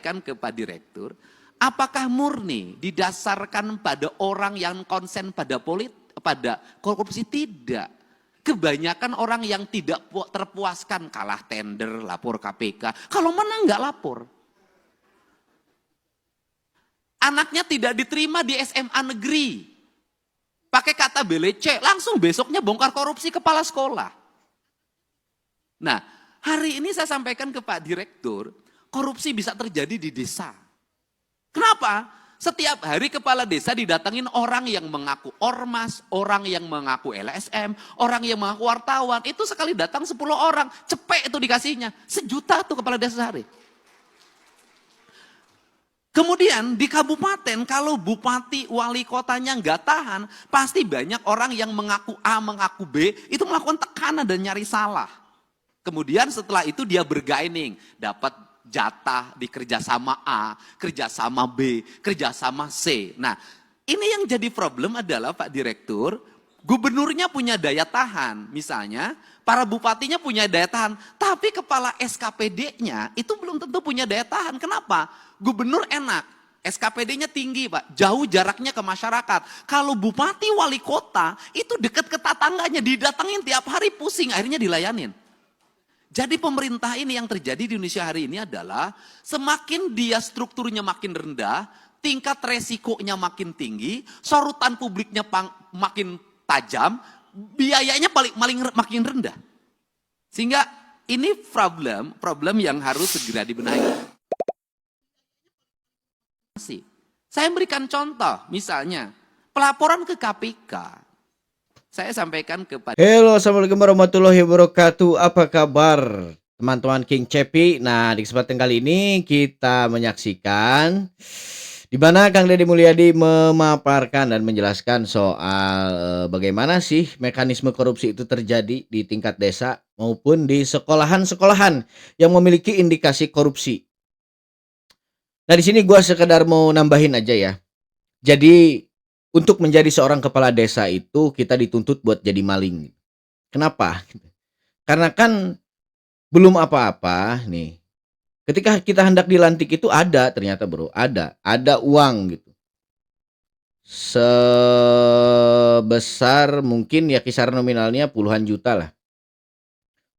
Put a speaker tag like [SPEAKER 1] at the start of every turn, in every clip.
[SPEAKER 1] Kan ke Pak Direktur, apakah murni didasarkan pada orang yang konsen pada pada korupsi? Tidak. Kebanyakan orang yang tidak terpuaskan, kalah tender, lapor KPK. Kalau menang nggak lapor. Anaknya tidak diterima di SMA negeri. Pakai kata belece, langsung besoknya bongkar korupsi kepala sekolah. Nah, hari ini saya sampaikan ke Pak Direktur, korupsi bisa terjadi di desa. Kenapa? Setiap hari kepala desa didatangin orang yang mengaku ormas, orang yang mengaku LSM, orang yang mengaku wartawan. Itu sekali datang 10 orang, cepet itu dikasihnya. 1 juta tuh kepala desa sehari. Kemudian di kabupaten kalau bupati wali kotanya nggak tahan, pasti banyak orang yang mengaku A, mengaku B, itu melakukan tekanan dan nyari salah. Kemudian setelah itu dia bergaining, dapat jatah di kerjasama A, kerjasama B, kerjasama C. Nah, ini yang jadi problem adalah Pak Direktur, gubernurnya punya daya tahan, misalnya para bupatinya punya daya tahan, tapi kepala SKPD-nya itu belum tentu punya daya tahan. Kenapa? Gubernur enak, SKPD-nya tinggi Pak, jauh jaraknya ke masyarakat. Kalau bupati wali kota itu dekat ke tetangganya, didatengin tiap hari pusing, akhirnya dilayanin. Jadi pemerintah ini yang terjadi di Indonesia hari ini adalah semakin dia strukturnya makin rendah, tingkat resikonya makin tinggi, sorotan publiknya makin tajam, biayanya makin rendah. Sehingga ini problem yang harus segera dibenahi. Saya berikan contoh, misalnya pelaporan ke KPK. Saya sampaikan kepada...
[SPEAKER 2] Halo, assalamualaikum warahmatullahi wabarakatuh. Apa kabar teman-teman King Cepi? Nah, di kesempatan kali ini kita menyaksikan di mana Kang Deddy Mulyadi memaparkan dan menjelaskan soal bagaimana sih mekanisme korupsi itu terjadi di tingkat desa maupun di sekolahan-sekolahan yang memiliki indikasi korupsi. Nah, di sini gua sekedar mau nambahin aja ya. Jadi untuk menjadi seorang kepala desa itu kita dituntut buat jadi maling. Kenapa? Karena kan belum apa-apa nih. Ketika kita hendak dilantik itu ada ternyata bro, ada uang gitu. Sebesar mungkin ya kisaran nominalnya puluhan juta lah.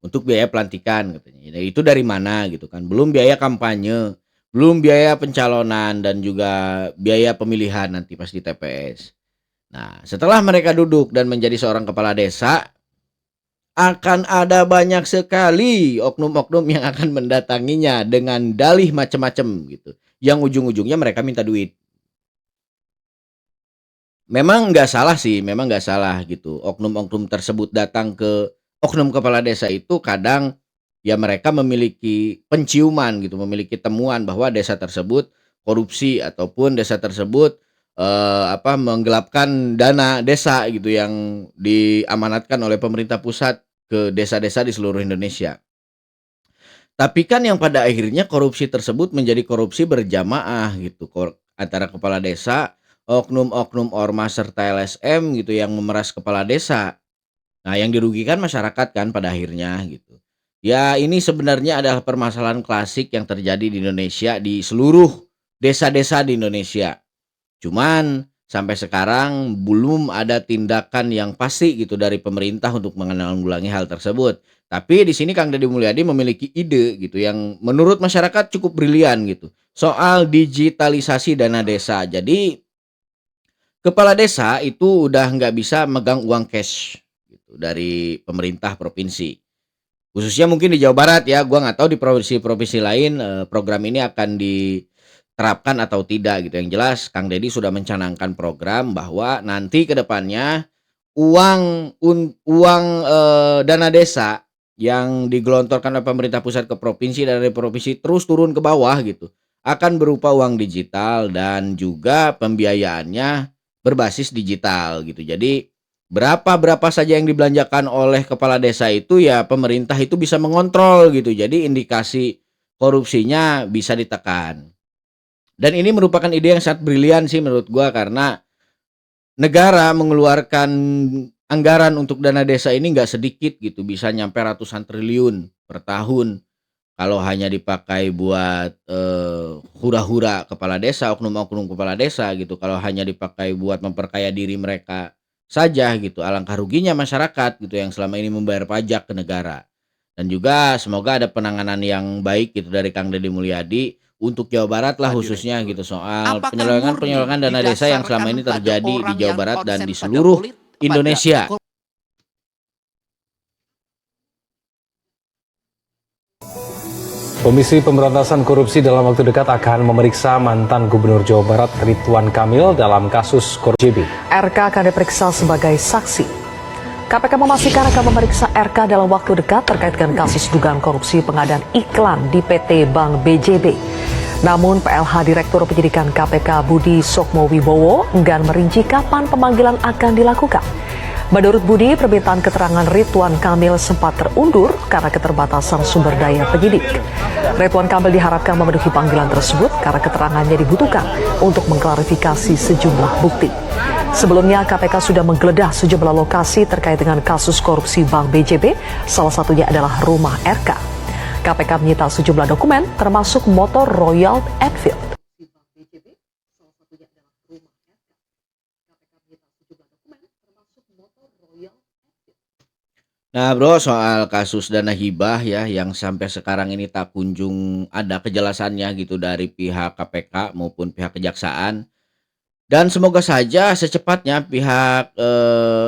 [SPEAKER 2] Untuk biaya pelantikan katanya. Nah, itu dari mana gitu kan? Belum biaya kampanye, belum biaya pencalonan dan juga biaya pemilihan nanti pas di TPS. Nah, setelah mereka duduk dan menjadi seorang kepala desa, akan ada banyak sekali oknum-oknum yang akan mendatanginya dengan dalih macam-macam gitu. Yang ujung-ujungnya mereka minta duit. Memang nggak salah sih, memang nggak salah gitu. Oknum-oknum tersebut datang ke oknum kepala desa itu kadang ya mereka memiliki penciuman gitu, memiliki temuan bahwa desa tersebut korupsi ataupun desa tersebut menggelapkan dana desa gitu yang diamanatkan oleh pemerintah pusat ke desa-desa di seluruh Indonesia. Tapi kan yang pada akhirnya korupsi tersebut menjadi korupsi berjamaah gitu antara kepala desa, oknum-oknum ormas serta LSM gitu yang memeras kepala desa. Nah, yang dirugikan masyarakat kan pada akhirnya gitu. Ya, ini sebenarnya adalah permasalahan klasik yang terjadi di Indonesia di seluruh desa-desa di Indonesia. Cuman sampai sekarang belum ada tindakan yang pasti gitu dari pemerintah untuk menanggulangi hal tersebut. Tapi di sini Kang Deddy Mulyadi memiliki ide gitu yang menurut masyarakat cukup brilian gitu. Soal digitalisasi dana desa. Jadi kepala desa itu udah nggak bisa megang uang cash gitu dari pemerintah provinsi. Khususnya mungkin di Jawa Barat ya, gua nggak tahu di provinsi-provinsi lain program ini akan diterapkan atau tidak gitu. Yang jelas Kang Deddy sudah mencanangkan program bahwa nanti ke depannya uang dana desa yang digelontorkan oleh pemerintah pusat ke provinsi dan dari provinsi terus turun ke bawah gitu. Akan berupa uang digital dan juga pembiayaannya berbasis digital gitu. Jadi berapa saja yang dibelanjakan oleh kepala desa itu ya pemerintah itu bisa mengontrol gitu. Jadi indikasi korupsinya bisa ditekan. Dan ini merupakan ide yang sangat brilian sih menurut gua karena negara mengeluarkan anggaran untuk dana desa ini nggak sedikit gitu, bisa nyampe ratusan triliun per tahun. Kalau hanya dipakai buat, hura-hura kepala desa, oknum-oknum kepala desa gitu, kalau hanya dipakai buat memperkaya diri mereka saja gitu, alangkah ruginya masyarakat gitu yang selama ini membayar pajak ke negara. Dan juga semoga ada penanganan yang baik gitu dari Kang Deddy Mulyadi untuk Jawa Barat lah
[SPEAKER 1] Pak
[SPEAKER 2] khususnya
[SPEAKER 1] Direktur,
[SPEAKER 2] gitu, soal
[SPEAKER 1] apakah murni
[SPEAKER 2] penyelewengan-penyelewengan dana desa yang selama ini
[SPEAKER 1] didasarkan pada
[SPEAKER 2] terjadi di
[SPEAKER 1] orang
[SPEAKER 2] Jawa
[SPEAKER 1] yang
[SPEAKER 2] Barat dan di
[SPEAKER 1] konsen pada
[SPEAKER 2] seluruh Indonesia.
[SPEAKER 3] Komisi Pemberantasan Korupsi dalam waktu dekat akan memeriksa mantan Gubernur Jawa Barat Ridwan Kamil dalam kasus korupsi JB.
[SPEAKER 4] RK akan diperiksa sebagai saksi. KPK memastikan akan memeriksa RK dalam waktu dekat terkait dengan kasus dugaan korupsi pengadaan iklan di PT Bank BJB. Namun PLH Direktur Penyidikan KPK Budi Sukmowibowo enggan merinci kapan pemanggilan akan dilakukan. Menurut Budi, permintaan keterangan Ridwan Kamil sempat terundur karena keterbatasan sumber daya penyidik. Ridwan Kamil diharapkan memenuhi panggilan tersebut karena keterangannya dibutuhkan untuk mengklarifikasi sejumlah bukti. Sebelumnya, KPK sudah menggeledah sejumlah lokasi terkait dengan kasus korupsi Bank BJB, salah satunya adalah rumah RK. KPK menyita sejumlah dokumen, termasuk motor Royal Enfield.
[SPEAKER 2] Nah Bro, soal kasus dana hibah ya yang sampai sekarang ini tak kunjung ada kejelasannya gitu dari pihak KPK maupun pihak kejaksaan. Dan semoga saja secepatnya pihak,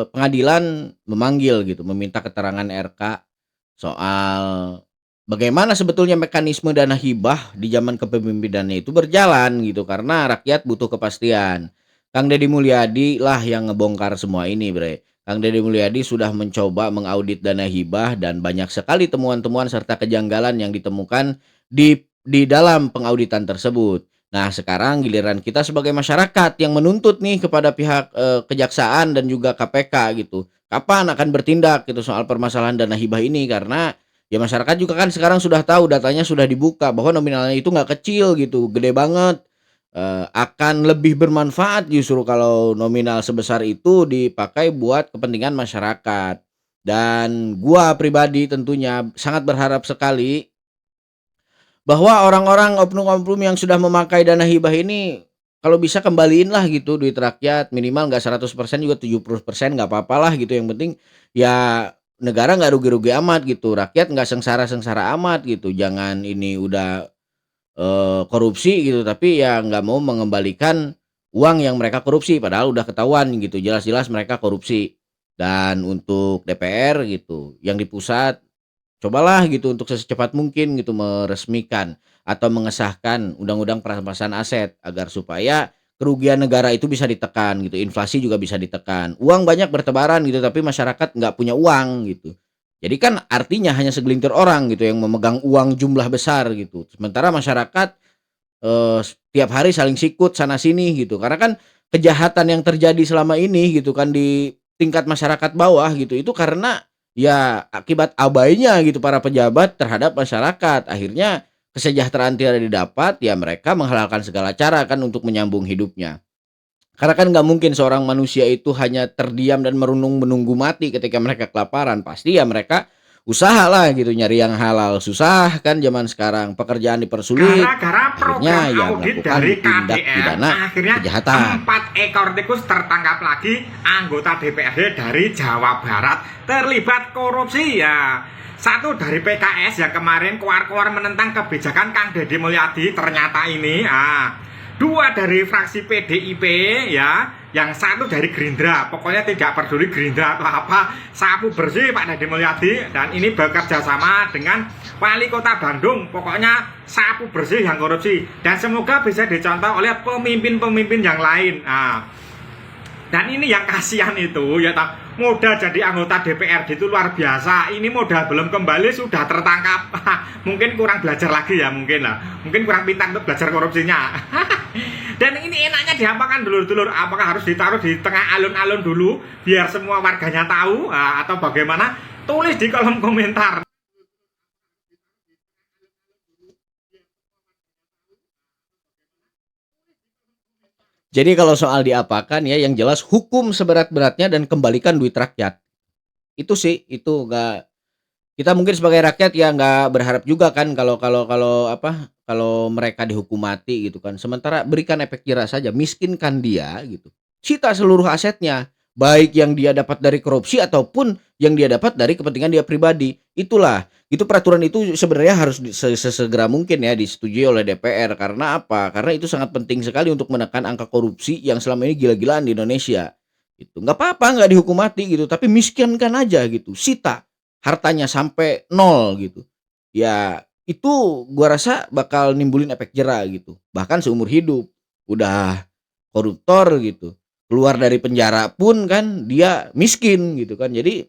[SPEAKER 2] pengadilan memanggil gitu, meminta keterangan RK soal bagaimana sebetulnya mekanisme dana hibah di zaman kepemimpinannya itu berjalan gitu, karena rakyat butuh kepastian. Kang Deddy Mulyadi lah yang ngebongkar semua ini Bre. Kang Deddy Mulyadi sudah mencoba mengaudit dana hibah dan banyak sekali temuan-temuan serta kejanggalan yang ditemukan di dalam pengauditan tersebut. Nah, sekarang giliran kita sebagai masyarakat yang menuntut nih kepada pihak, kejaksaan dan juga KPK gitu. Kapan akan bertindak gitu soal permasalahan dana hibah ini karena ya masyarakat juga kan sekarang sudah tahu datanya sudah dibuka bahwa nominalnya itu nggak kecil gitu, gede banget. Akan lebih bermanfaat justru kalau nominal sebesar itu dipakai buat kepentingan masyarakat. Dan gua pribadi tentunya sangat berharap sekali bahwa orang-orang oknum-oknum yang sudah memakai dana hibah ini, kalau bisa kembaliin lah gitu duit rakyat, minimal nggak 100% juga 70% nggak apa-apalah gitu, yang penting ya negara nggak rugi-rugi amat gitu, rakyat nggak sengsara-sengsara amat gitu. Jangan ini udah, korupsi gitu, tapi ya nggak mau mengembalikan uang yang mereka korupsi, padahal udah ketahuan gitu, jelas-jelas mereka korupsi. Dan untuk DPR gitu, yang di pusat cobalah gitu untuk secepat mungkin gitu meresmikan atau mengesahkan undang-undang perampasan aset agar supaya kerugian negara itu bisa ditekan gitu, inflasi juga bisa ditekan. Uang banyak bertebaran gitu tapi masyarakat nggak punya uang gitu. Jadi kan artinya hanya segelintir orang gitu yang memegang uang jumlah besar gitu. Sementara masyarakat setiap hari saling sikut sana sini gitu. Karena kan kejahatan yang terjadi selama ini gitu kan di tingkat masyarakat bawah gitu, itu karena ya akibat abainya gitu para pejabat terhadap masyarakat. Akhirnya kesejahteraan tidak didapat, ya mereka menghalalkan segala cara kan untuk menyambung hidupnya. Karena kan nggak mungkin seorang manusia itu hanya terdiam dan merenung menunggu mati ketika mereka kelaparan. Pasti ya mereka usahalah gitu nyari yang halal. Susah kan zaman sekarang, pekerjaan dipersulit.
[SPEAKER 5] Gara-gara
[SPEAKER 2] Akhirnya
[SPEAKER 5] program
[SPEAKER 2] ya
[SPEAKER 5] audit
[SPEAKER 2] melakukan
[SPEAKER 5] dari
[SPEAKER 2] tindak
[SPEAKER 5] KDR,
[SPEAKER 2] pidana
[SPEAKER 5] akhirnya
[SPEAKER 2] kejahatan.
[SPEAKER 5] 4 ekor tikus tertangkap lagi anggota DPRD dari Jawa Barat terlibat korupsi ya. Satu dari PKS yang kemarin keluar-keluar menentang kebijakan Kang Deddy Mulyadi ternyata ini. Dua dari fraksi PDIP ya, yang satu dari Gerindra. Pokoknya tidak peduli Gerindra atau apa, sapu bersih Pak Deddy Mulyadi. Dan ini bekerja sama dengan Wali Kota Bandung. Pokoknya sapu bersih yang korupsi. Dan semoga bisa dicontoh oleh pemimpin-pemimpin yang lain. Dan ini yang kasihan itu ya, modal jadi anggota DPRD itu luar biasa. Ini modal belum kembali sudah tertangkap. Mungkin kurang belajar lagi ya, mungkin kurang pintar untuk belajar korupsinya. Dan ini enaknya diapakan dulur-dulur? Apakah harus ditaruh di tengah alun-alun dulu biar semua warganya tahu atau bagaimana? Tulis di kolom komentar.
[SPEAKER 2] Jadi kalau soal diapakan ya yang jelas hukum seberat-beratnya dan kembalikan duit rakyat. Itu sih, itu kita mungkin sebagai rakyat ya nggak berharap juga kan kalau mereka dihukum mati gitu kan. Sementara berikan efek jerah saja, miskinkan dia gitu. Sita seluruh asetnya, baik yang dia dapat dari korupsi ataupun yang dia dapat dari kepentingan dia pribadi. Itulah, itu peraturan itu sebenarnya harus sesegera mungkin ya disetujui oleh DPR. Karena apa? Karena itu sangat penting sekali untuk menekan angka korupsi yang selama ini gila-gilaan di Indonesia. Itu nggak apa-apa nggak dihukum mati gitu, tapi miskinkan aja gitu, sita hartanya sampai nol gitu. Ya itu gua rasa bakal nimbulin efek jerah gitu. Bahkan seumur hidup udah koruptor gitu, keluar dari penjara pun kan dia miskin gitu kan. Jadi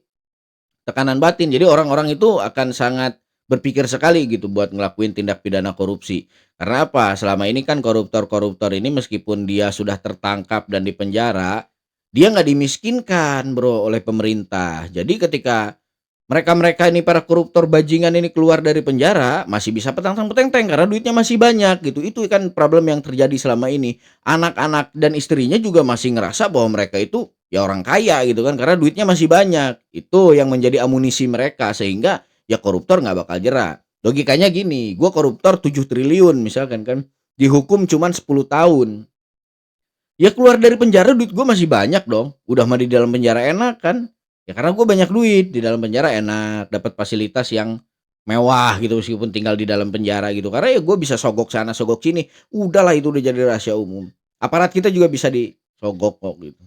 [SPEAKER 2] tekanan batin. Jadi orang-orang itu akan sangat berpikir sekali gitu buat ngelakuin tindak pidana korupsi. Karena apa? Selama ini kan koruptor-koruptor ini meskipun dia sudah tertangkap dan dipenjara, dia nggak dimiskinkan bro oleh pemerintah. Jadi ketika mereka-mereka ini para koruptor bajingan ini keluar dari penjara masih bisa petang-peteng karena duitnya masih banyak gitu. Itu kan problem yang terjadi selama ini. Anak-anak dan istrinya juga masih ngerasa bahwa mereka itu ya orang kaya gitu kan karena duitnya masih banyak. Itu yang menjadi amunisi mereka sehingga ya koruptor nggak bakal jerah. Logikanya gini, gue koruptor 7 triliun misalkan kan, dihukum cuman 10 tahun. Ya keluar dari penjara duit gue masih banyak dong. Udah mah di dalam penjara enak kan. Ya karena gue banyak duit, di dalam penjara enak, dapat fasilitas yang mewah gitu meskipun tinggal di dalam penjara gitu. Karena ya gue bisa sogok sana, sogok sini. Udahlah itu udah jadi rahasia umum. Aparat kita juga bisa disogok kok gitu.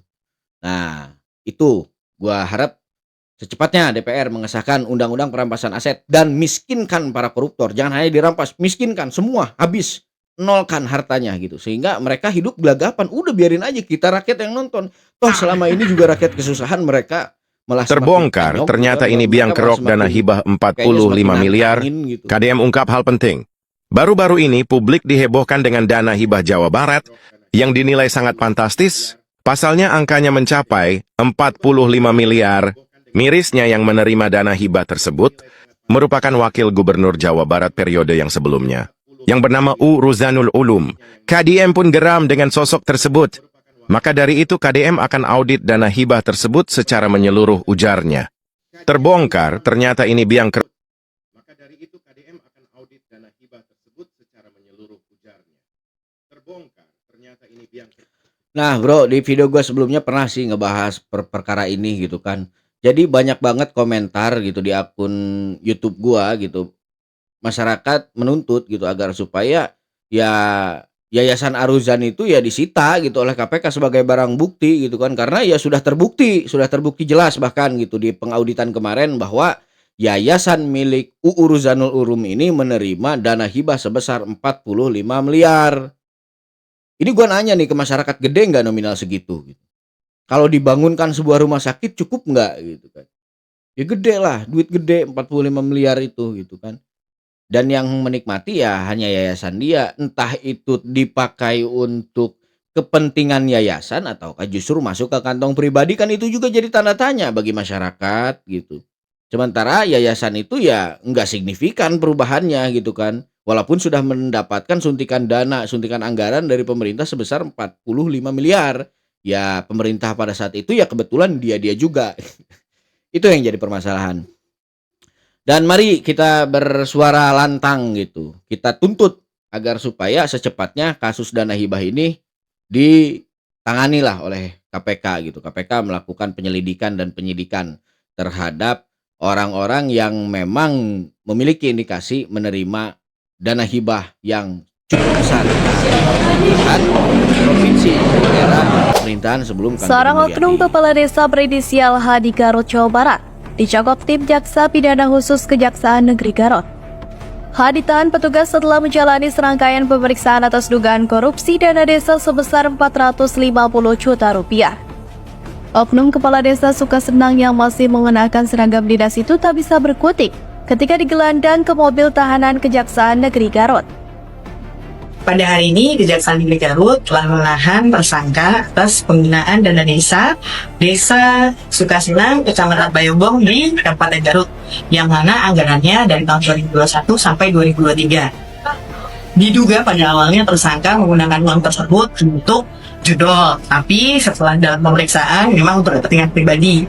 [SPEAKER 2] Nah, itu gue harap secepatnya DPR mengesahkan undang-undang perampasan aset dan miskinkan para koruptor. Jangan hanya dirampas, miskinkan semua, habis. Nolkan hartanya gitu. Sehingga mereka hidup gelagapan. Udah biarin aja kita rakyat yang nonton. Toh selama ini juga rakyat kesusahan mereka malah
[SPEAKER 6] Terbongkar,
[SPEAKER 2] semakin
[SPEAKER 6] ternyata
[SPEAKER 2] penyok,
[SPEAKER 6] ini
[SPEAKER 2] gitu.
[SPEAKER 6] biang
[SPEAKER 2] Mereka
[SPEAKER 6] kerok
[SPEAKER 2] malah
[SPEAKER 6] dana
[SPEAKER 2] semakin
[SPEAKER 6] hibah
[SPEAKER 2] kayaknya
[SPEAKER 6] 45
[SPEAKER 2] semakin
[SPEAKER 6] miliar.
[SPEAKER 2] nantangin gitu.
[SPEAKER 6] KDM ungkap hal penting. Baru-baru ini publik dihebohkan dengan dana hibah Jawa Barat yang dinilai sangat fantastis. Pasalnya angkanya mencapai 45 miliar. Mirisnya yang menerima dana hibah tersebut merupakan wakil gubernur Jawa Barat periode yang sebelumnya, yang bernama U. Ruzanul Ulum. KDM pun geram dengan sosok tersebut. Maka dari itu KDM akan audit dana hibah tersebut secara menyeluruh, ujarnya. Terbongkar, ternyata ini biang kerok. Maka dari itu KDM akan audit dana hibah tersebut secara menyeluruh, ujarnya. Terbongkar, ternyata ini biang kerok.
[SPEAKER 2] Nah bro, di video gue sebelumnya pernah sih ngebahas perkara ini gitu kan. Jadi banyak banget komentar gitu di akun YouTube gua gitu. Masyarakat menuntut gitu agar supaya ya Yayasan Aruzan itu ya disita gitu oleh KPK sebagai barang bukti gitu kan. Karena ya sudah terbukti jelas bahkan gitu di pengauditan kemarin bahwa yayasan milik UU Ruzanul Ulum ini menerima dana hibah sebesar 45 miliar. Ini gua nanya nih ke masyarakat, gede nggak nominal segitu gitu. Kalau dibangunkan sebuah rumah sakit cukup nggak gitu kan. Ya gede lah, duit gede 45 miliar itu gitu kan. Dan yang menikmati ya hanya yayasan dia, entah itu dipakai untuk kepentingan yayasan ataukah justru masuk ke kantong pribadi, kan itu juga jadi tanda tanya bagi masyarakat gitu. Sementara yayasan itu ya nggak signifikan perubahannya gitu kan. Walaupun sudah mendapatkan suntikan dana, suntikan anggaran dari pemerintah sebesar 45 miliar. Ya pemerintah pada saat itu ya kebetulan dia juga. Itu yang jadi permasalahan. Dan mari kita bersuara lantang gitu. Kita tuntut agar supaya secepatnya kasus dana hibah ini ditangani lah oleh KPK gitu. KPK melakukan penyelidikan dan penyidikan terhadap orang-orang yang memang memiliki indikasi menerima dana hibah yang cukup besar dari pemerintahan provinsi daerah pemerintahan sebelum Kang
[SPEAKER 7] Seorang
[SPEAKER 2] Deddy
[SPEAKER 7] oknum
[SPEAKER 2] Mulyadi.
[SPEAKER 7] kepala desa berinisial H di Garut, Jawa Barat dicokok tim jaksa pidana khusus Kejaksaan Negeri Garut. H ditahan petugas setelah menjalani serangkaian pemeriksaan atas dugaan korupsi dana desa sebesar 450 juta rupiah. Oknum kepala desa Sukasenang yang masih mengenakan seragam dinas itu tak bisa berkutik ketika digelandang ke mobil tahanan Kejaksaan Negeri Garut.
[SPEAKER 8] Pada hari ini, Kejaksaan Negeri Garut telah menahan tersangka atas penggunaan dana Desa Sukasenang, Kecamatan Bayobong di Kabupaten Garut, yang mana anggarannya dari tahun 2021 sampai 2023. Diduga pada awalnya tersangka menggunakan uang tersebut untuk judol, tapi setelah dalam pemeriksaan memang untuk kepentingan pribadi.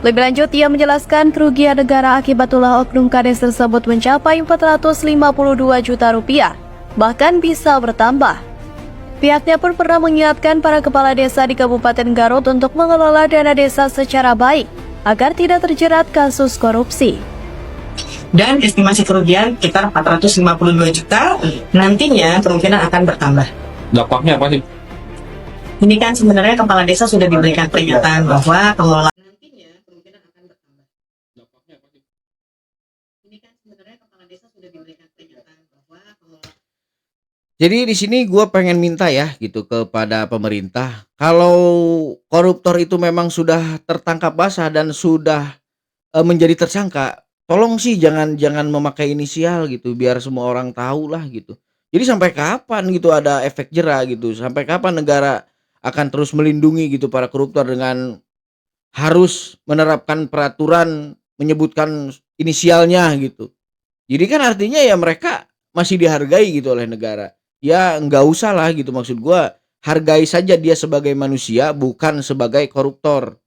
[SPEAKER 7] Lebih lanjut, ia menjelaskan kerugian negara akibat ulah oknum kades tersebut mencapai 452 juta rupiah, bahkan bisa bertambah. Pihaknya pun pernah mengingatkan para kepala desa di Kabupaten Garut untuk mengelola dana desa secara baik, agar tidak terjerat kasus korupsi.
[SPEAKER 8] Dan estimasi kerugian sekitar 452 juta, nantinya kemungkinan akan bertambah.
[SPEAKER 3] Dampaknya apa sih?
[SPEAKER 8] Ini kan sebenarnya kepala desa sudah diberikan peringatan bahwa pengelolaan
[SPEAKER 2] Jadi di sini gue pengen minta ya gitu kepada pemerintah, kalau koruptor itu memang sudah tertangkap basah dan sudah menjadi tersangka, tolong sih jangan memakai inisial gitu, biar semua orang tahu lah gitu. Jadi sampai kapan gitu ada efek jera gitu? Sampai kapan negara akan terus melindungi gitu para koruptor dengan harus menerapkan peraturan menyebutkan inisialnya gitu? Jadi kan artinya ya mereka masih dihargai gitu oleh negara. Ya nggak usah lah gitu, maksud gua hargai saja dia sebagai manusia bukan sebagai koruptor.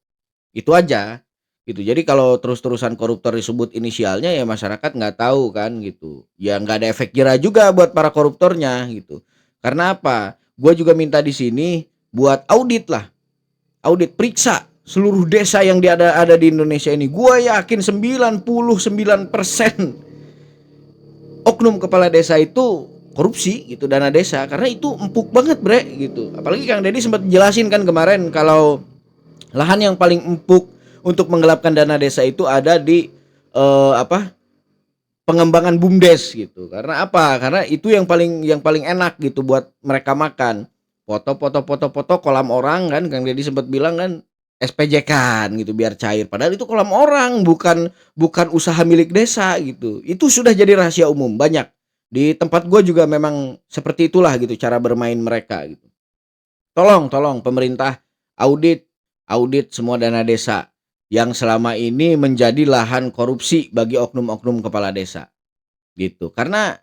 [SPEAKER 2] Itu aja gitu. Jadi kalau terus-terusan koruptor disebut inisialnya ya masyarakat nggak tahu kan gitu. Ya nggak ada efek jera juga buat para koruptornya gitu. Karena apa? Gua juga minta di sini buat audit lah. Audit periksa seluruh desa yang ada di Indonesia ini. Gua yakin 99% oknum kepala desa itu korupsi gitu, dana desa, karena itu empuk banget bre gitu. Apalagi Kang Deddy sempat jelasin kan kemarin kalau lahan yang paling empuk untuk menggelapkan dana desa itu ada di pengembangan BUMDes gitu. Karena apa? Karena itu yang paling enak gitu buat mereka makan. Foto kolam orang kan, Kang Deddy sempat bilang kan SPJ kan gitu biar cair. Padahal itu kolam orang, bukan usaha milik desa gitu. Itu sudah jadi rahasia umum banyak. Di tempat gue juga memang seperti itulah gitu cara bermain mereka gitu. Tolong pemerintah audit semua dana desa yang selama ini menjadi lahan korupsi bagi oknum-oknum kepala desa gitu. Karena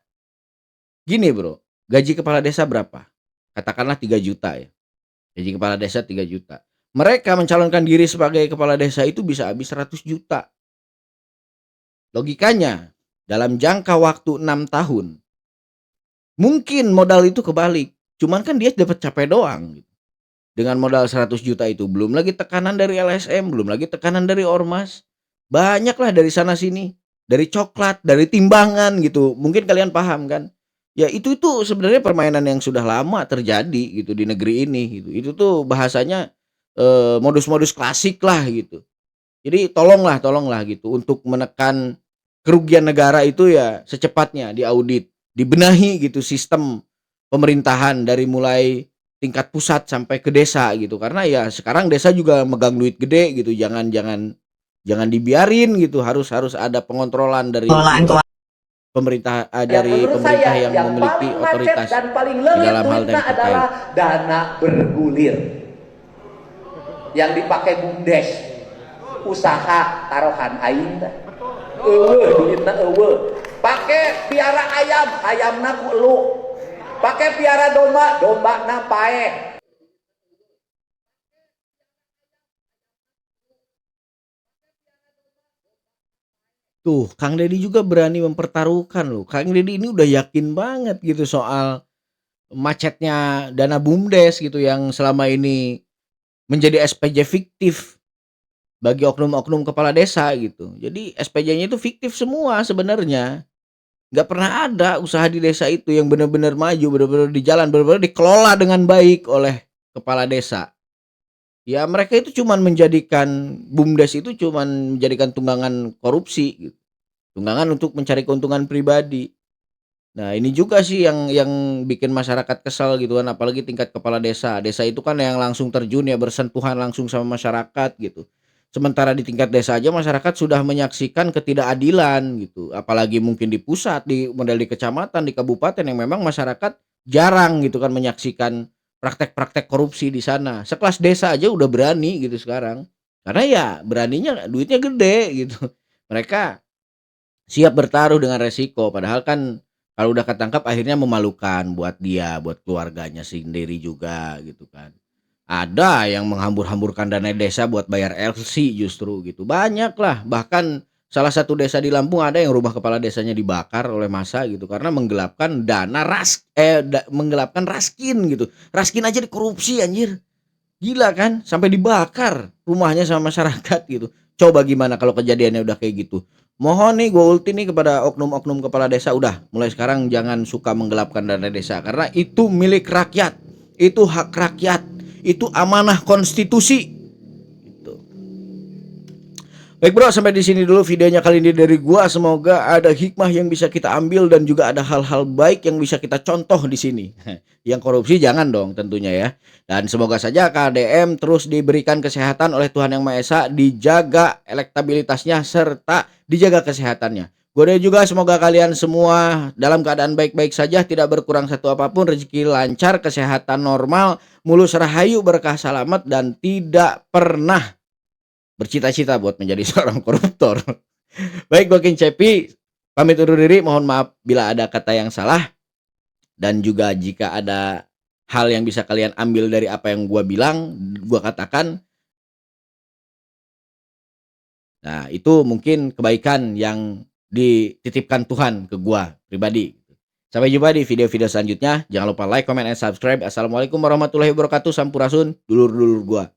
[SPEAKER 2] gini bro, gaji kepala desa berapa? Katakanlah 3 juta ya. Gaji kepala desa 3 juta. Mereka mencalonkan diri sebagai kepala desa itu bisa habis 100 juta. Logikanya dalam jangka waktu 6 tahun mungkin modal itu kebalik. Cuman kan dia dapat capek doang gitu. Dengan modal 100 juta itu belum lagi tekanan dari LSM, belum lagi tekanan dari ormas. Banyaklah dari sana sini, dari coklat, dari timbangan gitu. Mungkin kalian paham kan? Ya itu sebenarnya permainan yang sudah lama terjadi gitu di negeri ini gitu. Itu tuh bahasanya modus-modus klasik lah gitu. Jadi tolonglah gitu untuk menekan kerugian negara itu ya secepatnya diaudit, dibenahi gitu sistem pemerintahan dari mulai tingkat pusat sampai ke desa gitu. Karena ya sekarang desa juga megang duit gede gitu. Jangan dibiarin gitu. Harus ada pengontrolan dari
[SPEAKER 8] pengelolaan keuangan.
[SPEAKER 2] pemerintah dari pemerintah yang memiliki otoritas
[SPEAKER 9] dan paling
[SPEAKER 2] di dalam hal
[SPEAKER 9] duitnya
[SPEAKER 2] yang terkait.
[SPEAKER 9] adalah dana bergulir yang dipakai BUMDes, usaha taruhan aing teh. Duitna pakai piara ayamna ku elu. Pakai piara domba na pae.
[SPEAKER 2] Tuh, Kang Deddy juga berani mempertaruhkan loh. Kang Deddy ini udah yakin banget gitu soal macetnya dana BUMDes gitu yang selama ini menjadi SPJ fiktif bagi oknum-oknum kepala desa gitu. Jadi SPJ-nya itu fiktif semua sebenarnya. Nggak pernah ada usaha di desa itu yang benar-benar maju, benar-benar di jalan, benar-benar dikelola dengan baik oleh kepala desa. Ya mereka itu cuman menjadikan BUMDes itu cuman menjadikan tunggangan korupsi gitu. Tunggangan untuk mencari keuntungan pribadi. Nah, ini juga sih yang bikin masyarakat kesal gitu kan, apalagi tingkat kepala desa. Desa itu kan yang langsung terjun ya bersentuhan langsung sama masyarakat gitu. Sementara di tingkat desa aja masyarakat sudah menyaksikan ketidakadilan gitu. Apalagi mungkin di pusat, di model di kecamatan, di kabupaten yang memang masyarakat jarang gitu kan menyaksikan praktek-praktek korupsi di sana. Sekelas desa aja udah berani gitu sekarang. Karena ya beraninya duitnya gede gitu. Mereka siap bertaruh dengan resiko. Padahal kan kalau udah ketangkap akhirnya memalukan buat dia, buat keluarganya sendiri juga gitu kan. Ada yang menghambur-hamburkan dana desa buat bayar LC justru gitu. Banyak lah. Bahkan salah satu desa di Lampung ada yang rumah kepala desanya dibakar oleh massa gitu karena menggelapkan menggelapkan Raskin gitu. Raskin aja dikorupsi anjir. Gila kan? Sampai dibakar rumahnya sama masyarakat gitu. Coba gimana kalau kejadiannya udah kayak gitu. Mohon nih gue ulti nih kepada oknum-oknum kepala desa, udah mulai sekarang jangan suka menggelapkan dana desa karena itu milik rakyat. Itu hak rakyat. Itu amanah konstitusi. Gitu. Baik bro, sampai di sini dulu videonya kali ini dari gua. Semoga ada hikmah yang bisa kita ambil dan juga ada hal-hal baik yang bisa kita contoh di sini. Yang korupsi jangan dong tentunya ya. Dan semoga saja KDM terus diberikan kesehatan oleh Tuhan Yang Maha Esa, dijaga elektabilitasnya serta dijaga kesehatannya. Gue juga semoga kalian semua dalam keadaan baik-baik saja, tidak berkurang satu apapun, rezeki lancar, kesehatan normal, mulus rahayu, berkah selamat, dan tidak pernah bercita-cita buat menjadi seorang koruptor. Baik, gue King Cepi, pamit undur diri, mohon maaf bila ada kata yang salah, dan juga jika ada hal yang bisa kalian ambil dari apa yang gue bilang, gue katakan, nah itu mungkin kebaikan yang dititipkan Tuhan ke gua pribadi. Sampai jumpa di video-video selanjutnya. Jangan lupa like, comment, and subscribe. Assalamualaikum warahmatullahi wabarakatuh. Sampurasun, dulur-dulur gua.